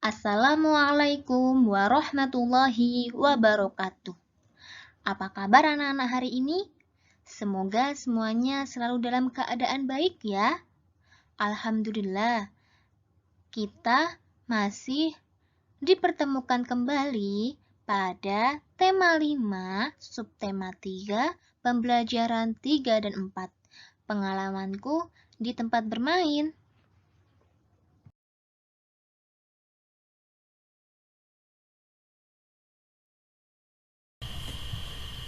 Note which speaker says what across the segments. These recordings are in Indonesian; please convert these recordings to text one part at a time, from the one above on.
Speaker 1: Assalamualaikum warahmatullahi wabarakatuh. Apa kabar anak-anak hari ini? Semoga semuanya selalu dalam keadaan baik ya. Alhamdulillah, kita masih dipertemukan kembali pada tema 5, subtema 3, pembelajaran 3 dan 4. Pengalamanku di tempat bermain.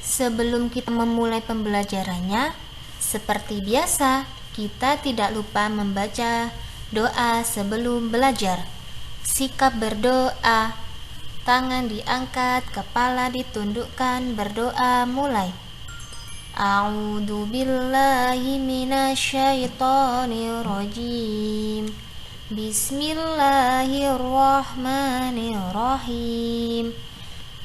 Speaker 1: Sebelum kita memulai pembelajarannya, seperti biasa, kita tidak lupa membaca doa sebelum belajar. Sikap berdoa, tangan diangkat, kepala ditundukkan, berdoa mulai. A'udzu billahi minasyaitonir rajim. Bismillahirrahmanirrahim.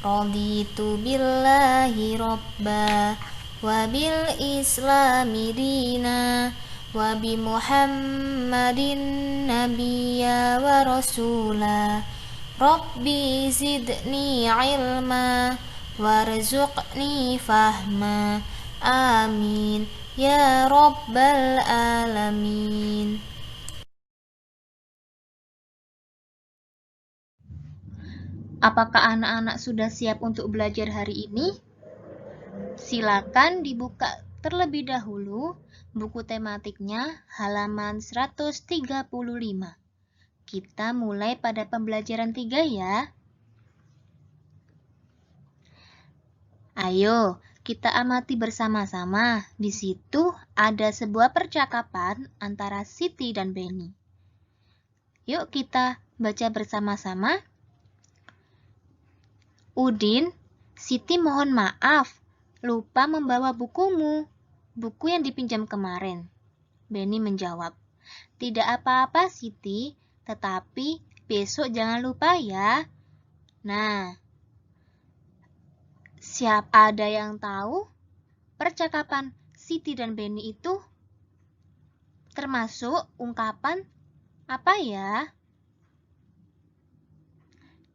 Speaker 1: Raditu billahi robba wa bil islami dina wa bi muhammadin nabiyya wa rasula rabbi zidni ilma warzuqni fahma amin ya rabbal alamin. Apakah anak-anak sudah siap untuk belajar hari ini? Silakan dibuka terlebih dahulu buku tematiknya halaman 135. Kita mulai pada pembelajaran 3 ya. Ayo, kita amati bersama-sama. Di situ ada sebuah percakapan antara Siti dan Benny. Yuk kita baca bersama-sama. Udin, Siti mohon maaf, lupa membawa bukumu, buku yang dipinjam kemarin. Benny menjawab, tidak apa-apa Siti, tetapi besok jangan lupa ya. Nah, siapa ada yang tahu percakapan Siti dan Benny itu termasuk ungkapan apa ya?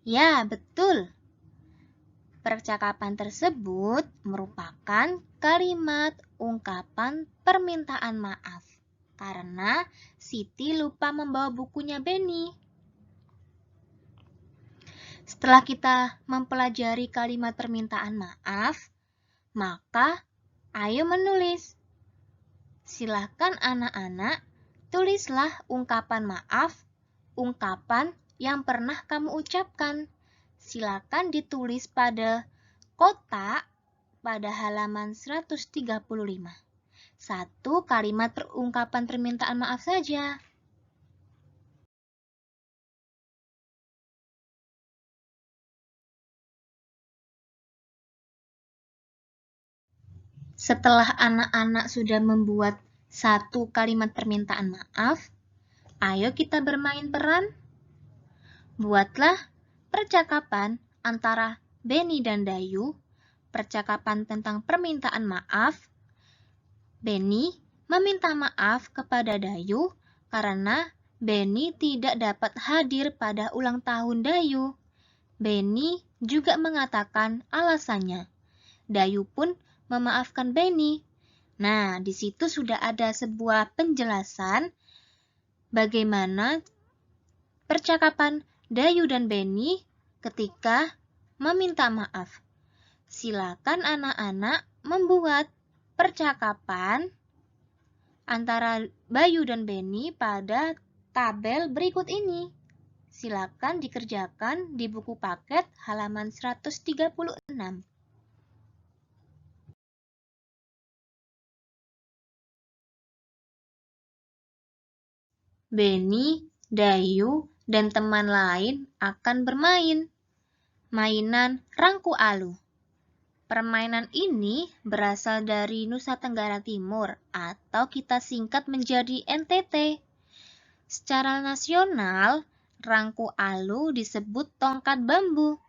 Speaker 1: Ya, betul. Percakapan tersebut merupakan kalimat ungkapan permintaan maaf karena Siti lupa membawa bukunya Benny. Setelah kita mempelajari kalimat permintaan maaf, maka ayo menulis. Silakan anak-anak, tulislah ungkapan maaf, ungkapan yang pernah kamu ucapkan. Silakan ditulis pada kotak pada halaman 135. Satu kalimat ungkapan permintaan maaf saja. Setelah anak-anak sudah membuat satu kalimat permintaan maaf, ayo kita bermain peran. Buatlah percakapan antara Benny dan Dayu, percakapan tentang permintaan maaf. Benny meminta maaf kepada Dayu karena Benny tidak dapat hadir pada ulang tahun Dayu. Benny juga mengatakan alasannya. Dayu pun memaafkan Benny. Nah, di situ sudah ada sebuah penjelasan bagaimana percakapan Dayu dan Benny ketika meminta maaf. Silakan anak-anak membuat percakapan antara Bayu dan Benny pada tabel berikut ini. Silakan dikerjakan di buku paket halaman 136. Benny, Dayu, dan teman lain akan bermain mainan rangku alu. Permainan ini berasal dari Nusa Tenggara Timur atau kita singkat menjadi NTT. Secara nasional, rangku alu disebut tongkat bambu.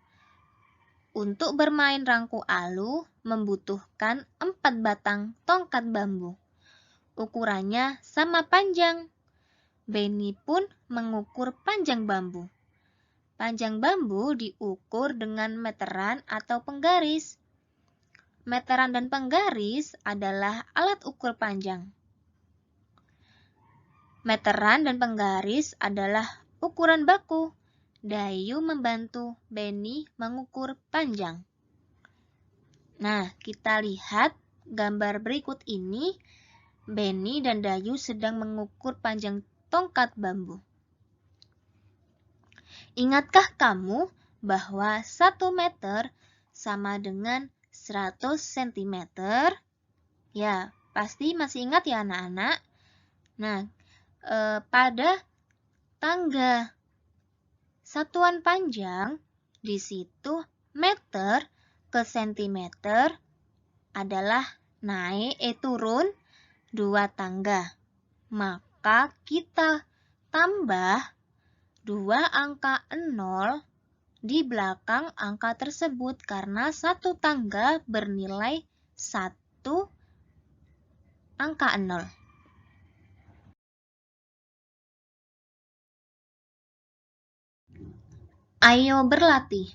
Speaker 1: Untuk bermain rangku alu membutuhkan 4 batang tongkat bambu. Ukurannya sama panjang. Benny pun mengukur panjang bambu. Panjang bambu diukur dengan meteran atau penggaris. Meteran dan penggaris adalah alat ukur panjang. Meteran dan penggaris adalah ukuran baku. Dayu membantu Beni mengukur panjang. Nah, kita lihat gambar berikut ini. Beni dan Dayu sedang mengukur panjang tongkat bambu. Ingatkah kamu bahwa 1 meter sama dengan 100 cm? Ya, pasti masih ingat ya anak-anak. Nah, pada tangga satuan panjang, di situ meter ke sentimeter adalah turun 2 tangga. Maka kita tambah 2 angka 0 di belakang angka tersebut karena satu tangga bernilai 1 angka 0. Ayo berlatih.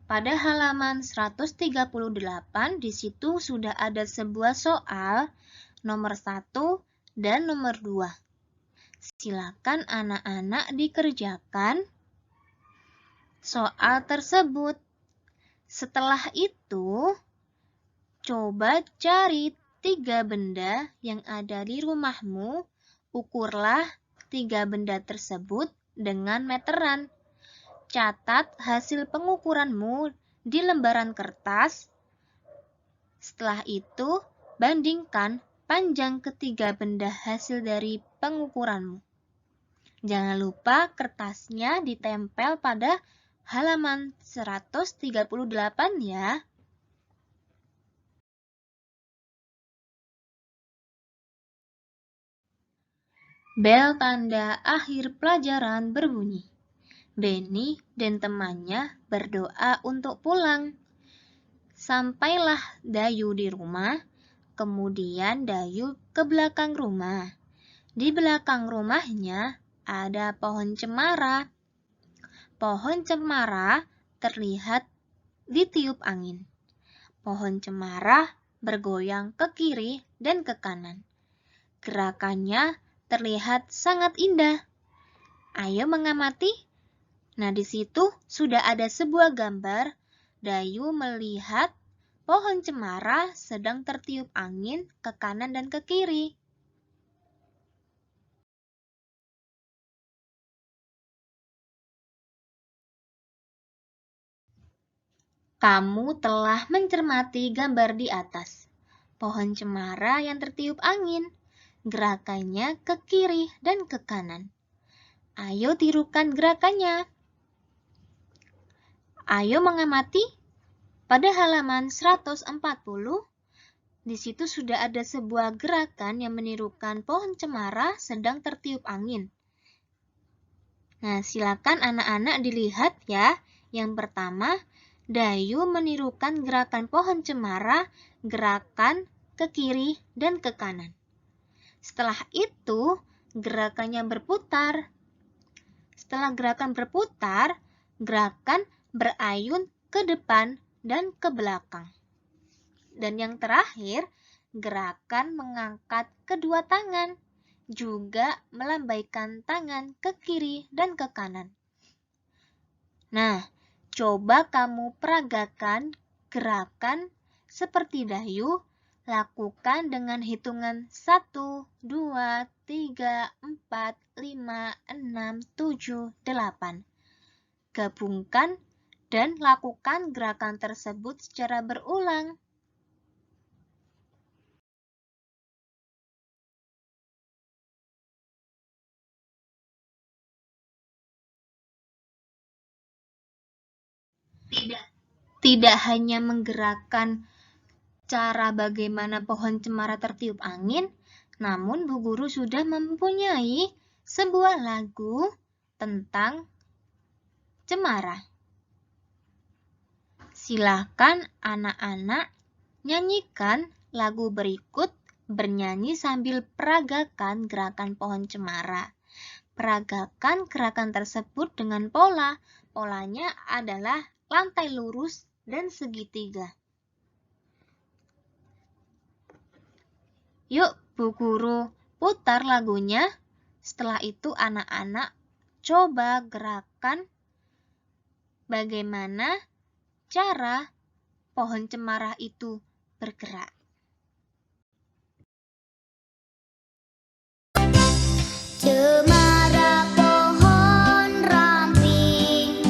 Speaker 1: Pada halaman 138 di situ sudah ada sebuah soal nomor 1 dan nomor 2. Silakan anak-anak dikerjakan soal tersebut. Setelah itu, coba cari 3 benda yang ada di rumahmu. Ukurlah 3 benda tersebut dengan meteran. Catat hasil pengukuranmu di lembaran kertas. Setelah itu, bandingkan panjang ketiga benda hasil dari pengukuranmu. Jangan lupa kertasnya ditempel pada halaman 138 ya. Bel tanda akhir pelajaran berbunyi. Beni dan temannya berdoa untuk pulang. Sampailah Dayu di rumah, kemudian Dayu ke belakang rumah. Di belakang rumahnya ada pohon cemara. Pohon cemara terlihat ditiup angin. Pohon cemara bergoyang ke kiri dan ke kanan. Gerakannya terlihat sangat indah. Ayo mengamati. Nah, di situ sudah ada sebuah gambar. Dayu melihat pohon cemara sedang tertiup angin ke kanan dan ke kiri. Kamu telah mencermati gambar di atas. Pohon cemara yang tertiup angin. Gerakannya ke kiri dan ke kanan. Ayo tirukan gerakannya. Ayo mengamati. Pada halaman 140, di situ sudah ada sebuah gerakan yang menirukan pohon cemara sedang tertiup angin. Nah, silakan anak-anak dilihat ya. Yang pertama, Dayu menirukan gerakan pohon cemara, gerakan ke kiri dan ke kanan. Setelah itu, gerakannya berputar. Setelah gerakan berputar, gerakan berayun ke depan dan ke belakang. Dan yang terakhir, gerakan mengangkat kedua tangan, juga melambaikan tangan ke kiri dan ke kanan. Nah, coba kamu peragakan gerakan seperti Dayu, lakukan dengan hitungan 1, 2, 3, 4, 5, 6, 7, 8. Gabungkan dan lakukan gerakan tersebut secara berulang. Tidak hanya menggerakkan cara bagaimana pohon cemara tertiup angin, namun Bu Guru sudah mempunyai sebuah lagu tentang cemara. Silakan anak-anak nyanyikan lagu berikut bernyanyi sambil peragakan gerakan pohon cemara. Peragakan gerakan tersebut dengan pola. Polanya adalah lantai lurus dan segitiga. Yuk, Bu Guru, putar lagunya. Setelah itu anak-anak coba gerakan bagaimana cara pohon cemara itu bergerak.
Speaker 2: Cemara pohon ramping,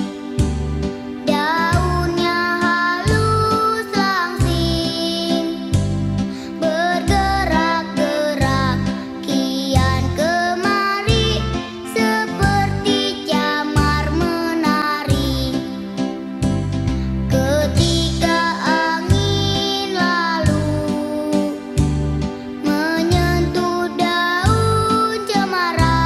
Speaker 2: daunnya halus langsing, bergerak-gerak kian kemari, seperti camar menari. Ketika angin lalu menyentuh daun cemara,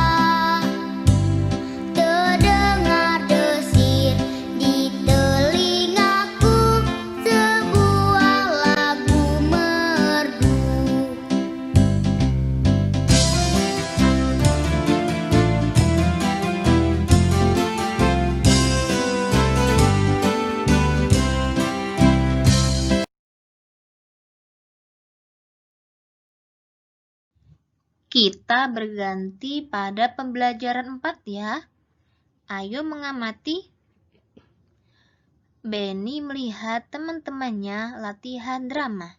Speaker 2: terdengar desir di telingaku, sebuah lagu merdu.
Speaker 1: Kita berganti pada pembelajaran 4 ya. Ayo mengamati. Benny melihat teman-temannya latihan drama.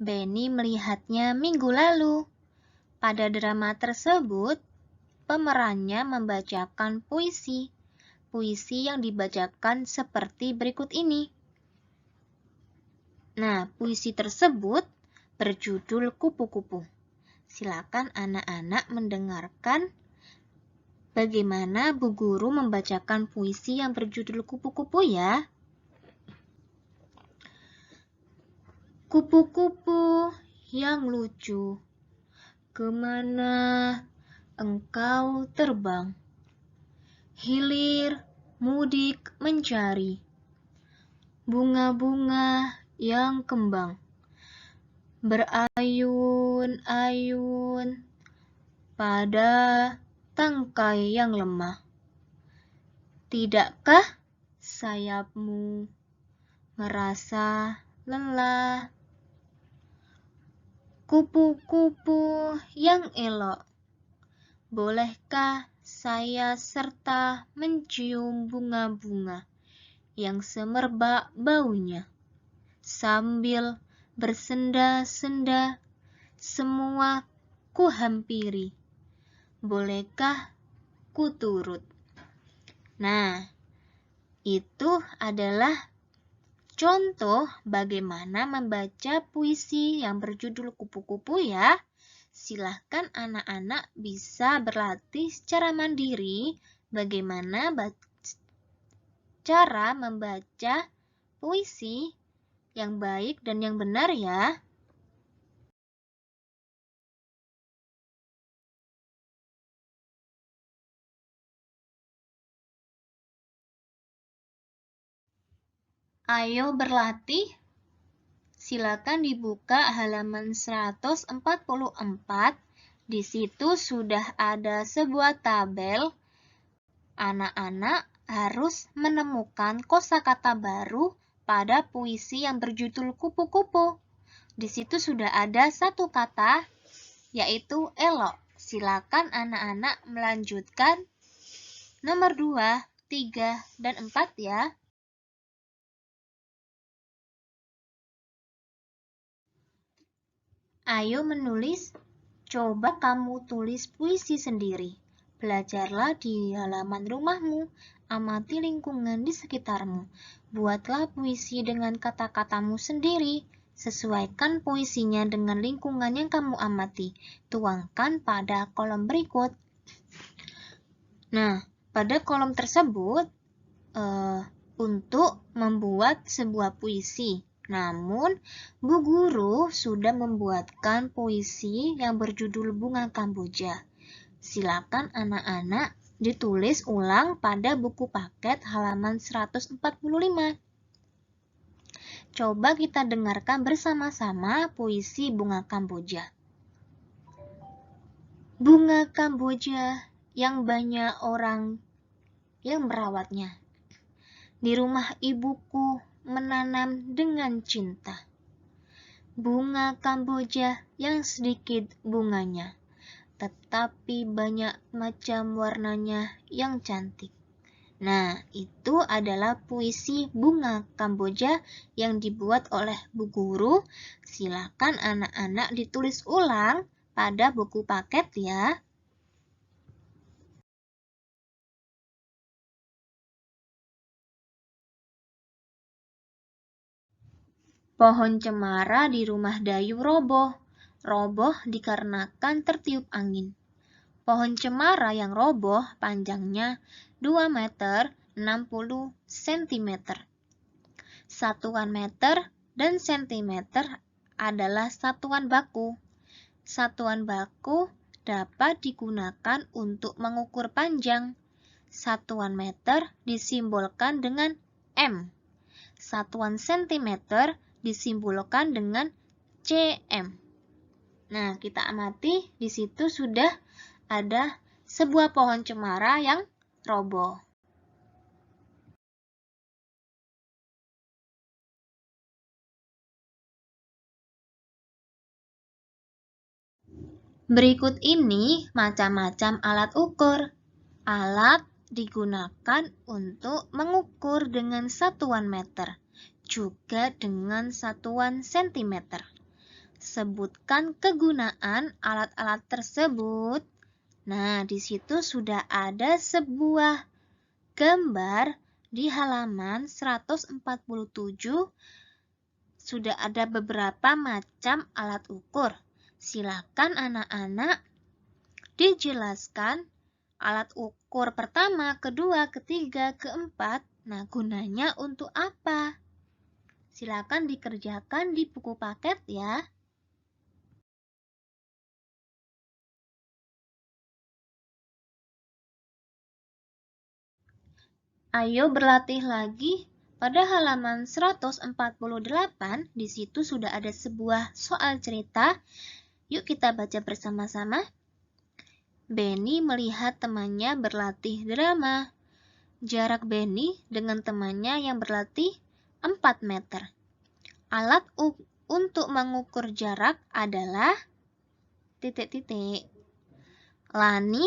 Speaker 1: Benny melihatnya minggu lalu. Pada drama tersebut, pemerannya membacakan puisi. Puisi yang dibacakan seperti berikut ini. Nah, puisi tersebut berjudul Kupu-Kupu. Silakan anak-anak mendengarkan bagaimana Bu Guru membacakan puisi yang berjudul Kupu-Kupu ya. Kupu-kupu yang lucu, kemana engkau terbang? Hilir mudik mencari bunga-bunga yang kembang. Berayun-ayun pada tangkai yang lemah. Tidakkah sayapmu merasa lelah? Kupu-kupu yang elok, bolehkah saya serta mencium bunga-bunga yang semerbak baunya? Sambil bersenda-senda, semua ku hampiri. Bolehkah ku turut? Nah, itu adalah contoh bagaimana membaca puisi yang berjudul Kupu-Kupu ya. Silahkan anak-anak bisa berlatih secara mandiri bagaimana cara membaca puisi yang baik dan yang benar ya. Ayo berlatih. Silakan dibuka halaman 144. Di situ sudah ada sebuah tabel. Anak-anak harus menemukan kosakata baru pada puisi yang berjudul Kupu-Kupu. Di situ sudah ada satu kata, yaitu elok. Silakan anak-anak melanjutkan nomor 2, 3, dan 4 ya. Ayo menulis. Coba kamu tulis puisi sendiri. Belajarlah di halaman rumahmu. Amati lingkungan di sekitarmu. Buatlah puisi dengan kata-katamu sendiri. Sesuaikan puisinya dengan lingkungan yang kamu amati. Tuangkan pada kolom berikut. Nah, pada kolom tersebut untuk membuat sebuah puisi. Namun, Bu Guru sudah membuatkan puisi yang berjudul Bunga Kamboja. Silakan anak-anak ditulis ulang pada buku paket halaman 145. Coba kita dengarkan bersama-sama puisi Bunga Kamboja. Bunga Kamboja yang banyak orang yang merawatnya. Di rumah ibuku menanam dengan cinta bunga Kamboja yang sedikit bunganya, tetapi banyak macam warnanya yang cantik. Nah, itu adalah puisi bunga Kamboja yang dibuat oleh Bu Guru. Silakan anak-anak ditulis ulang pada buku paket ya. Pohon cemara di rumah Dayu roboh. Roboh dikarenakan tertiup angin. Pohon cemara yang roboh panjangnya 2 meter 60 cm. Satuan meter dan sentimeter adalah satuan baku. Satuan baku dapat digunakan untuk mengukur panjang. Satuan meter disimbolkan dengan M. Satuan sentimeter disimbolkan dengan cm. Nah, kita amati di situ sudah ada sebuah pohon cemara yang roboh. Berikut ini macam-macam alat ukur. Alat digunakan untuk mengukur dengan satuan meter, juga dengan satuan sentimeter. Sebutkan kegunaan alat-alat tersebut. Nah, di situ sudah ada sebuah gambar di halaman 147. Sudah ada beberapa macam alat ukur. Silakan anak-anak dijelaskan alat ukur pertama, kedua, ketiga, keempat. Nah, gunanya untuk apa? Silakan dikerjakan di buku paket ya. Ayo berlatih lagi. Pada halaman 148, di situ sudah ada sebuah soal cerita. Yuk kita baca bersama-sama. Benny melihat temannya berlatih drama. Jarak Benny dengan temannya yang berlatih 4 meter. Alat untuk mengukur jarak adalah titik-titik. Lani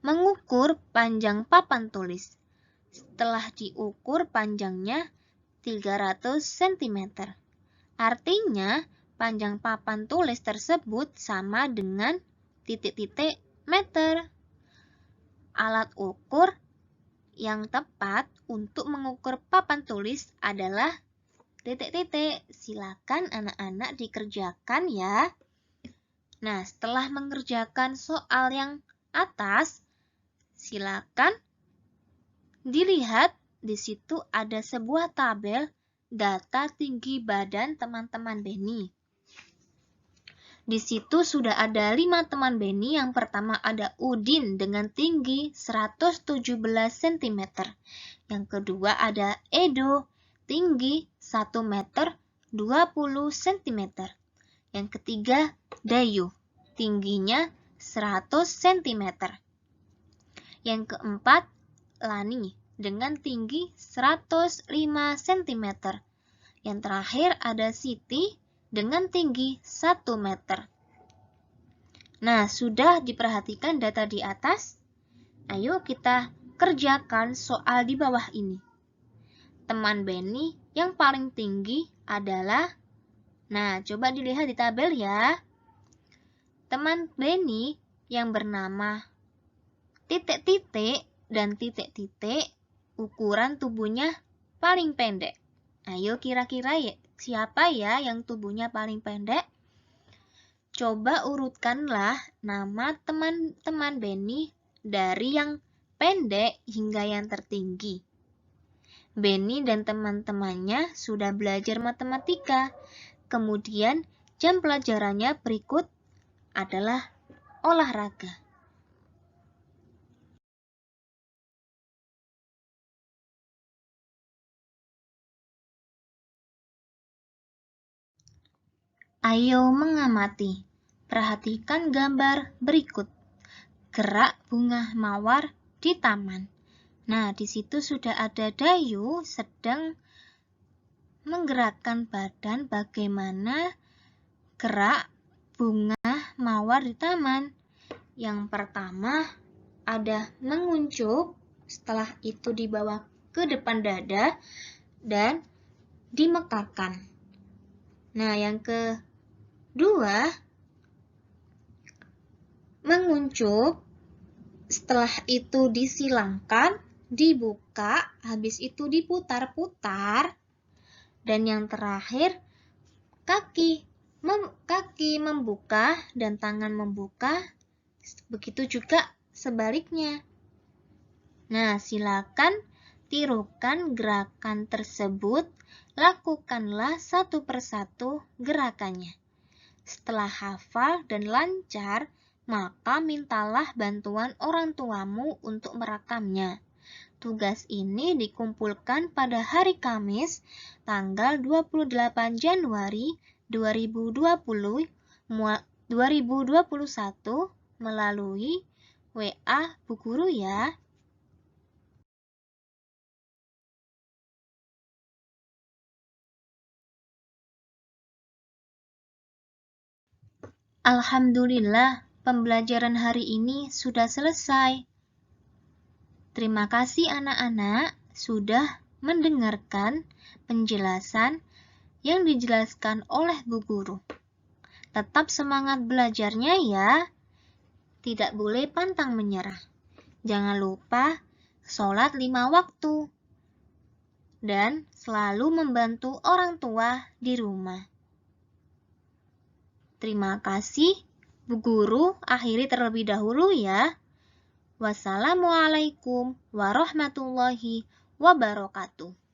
Speaker 1: mengukur panjang papan tulis. Setelah diukur panjangnya 300 cm. Artinya, panjang papan tulis tersebut sama dengan titik-titik meter. Alat ukur yang tepat untuk mengukur papan tulis adalah titik-titik. Silakan anak-anak dikerjakan ya. Nah, setelah mengerjakan soal yang atas, silakan dilihat di situ ada sebuah tabel data tinggi badan teman-teman Benny. Di situ sudah ada 5 teman Benny. Yang pertama ada Udin dengan tinggi 117 cm. Yang kedua ada Edo, tinggi 1 meter 20 cm. Yang ketiga Dayu, tingginya 100 cm. Yang keempat Lani dengan tinggi 105 cm. Yang terakhir ada Siti dengan tinggi 1 meter. Nah, sudah diperhatikan data di atas? Ayo kita kerjakan soal di bawah ini. Teman Benny yang paling tinggi adalah, nah coba dilihat di tabel ya. Teman Benny yang bernama titik-titik dan titik-titik, ukuran tubuhnya paling pendek. Ayo kira-kira ya, siapa ya yang tubuhnya paling pendek? Coba urutkanlah nama teman-teman Benny dari yang pendek hingga yang tertinggi. Benny dan teman-temannya sudah belajar matematika. Kemudian jam pelajarannya berikut adalah olahraga. Ayo mengamati. Perhatikan gambar berikut. gerak bunga mawar di taman. Nah, di situ sudah ada Dayu sedang menggerakkan badan bagaimana gerak bunga mawar di taman. Yang pertama ada menguncup, setelah itu dibawa ke depan dada dan dimekarkan. Nah, yang kedua menguncup, setelah itu disilangkan, dibuka, habis itu diputar-putar. Dan yang terakhir, kaki membuka dan tangan membuka, begitu juga sebaliknya. Nah, silakan tirukan gerakan tersebut, lakukanlah satu persatu gerakannya. Setelah hafal dan lancar, maka mintalah bantuan orang tuamu untuk merekamnya. Tugas ini dikumpulkan pada hari Kamis, tanggal 28 Januari 2021 melalui WA Bu Guru ya. Alhamdulillah, pembelajaran hari ini sudah selesai. Terima kasih anak-anak sudah mendengarkan penjelasan yang dijelaskan oleh Bu Guru. Tetap semangat belajarnya ya. Tidak boleh pantang menyerah. Jangan lupa sholat 5 waktu. Dan selalu membantu orang tua di rumah. Terima kasih. Bu Guru akhiri terlebih dahulu ya. Wassalamualaikum warahmatullahi wabarakatuh.